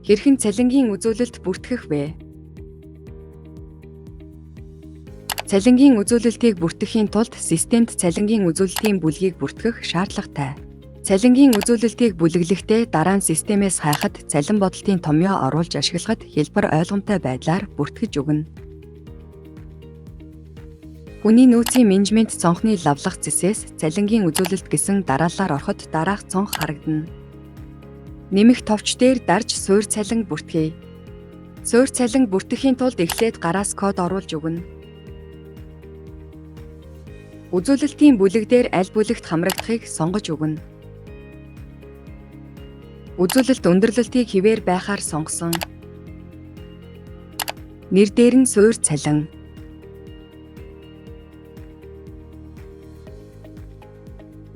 Хэрхэн цалингийн үзүүлэлт бүртгэх вэ? Цалингийн үзүүлэлтийг бүртгэхийн тулд системд цалингийн үзүүлэлтийн бүлгийг бүртгэх шаардлагатай. Цалингийн үзүүлэлтийг бүлэглэхдээ дараа нь системээс хайхад цалин бодолтын томьёо оруулж ашиглахад хялбар ойлгомжтой байдлаар бүртгэж өгнө. Хүний нөөцийн менежмент цонхны лавлах цэсээс цалингийн үзүүлэлт гэсэн дараалалаар ороход дараах цонх харагдана. Нэмэх товч дээр дарж суурь цалин бүртгэе. Суурь цалин бүртгэхийн тулд эхлээд гараас код оруулж өгнө. Үзүүлэлтийн бүлэг дээр аль бүлэгт хамрагдахыг сонгож өгнө. Үзүүлэлт өндөрлөлтийг хэвээр байхаар сонгосон. Нэр дээр нь суурь цалин.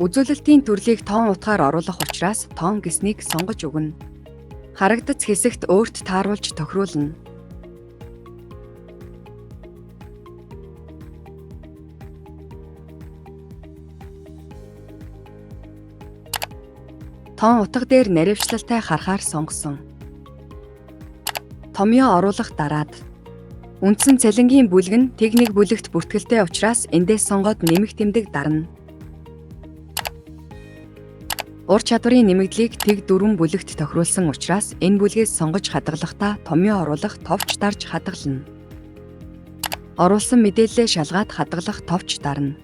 Үзүүлэлтийн төрлийг тоон утгаар оруулах учраас тоон гэснийг сонгож өгнө. Харагдац хэсэгт өөрт тааруулж тохируулна. Тоон утга дээр наривчлалтай харахаар сонгосон. Томьёо оруулах дараад. Үндсэн цалингийн бүлэг нь тэг нэг бүлэгт бүртгэлтэй учраас эндээс сонгоод нэмэх тэмдэг дарна. Ур чадварын нэмэгдлийг тэг 4 бүлэгт тохируулсан учраас энэ бүлгээс сонгож хадгалахдаа томьёо оруулах товч дарж хадгална. Оруулсан мэдээллээ шалгаад хадгалах товч дарна.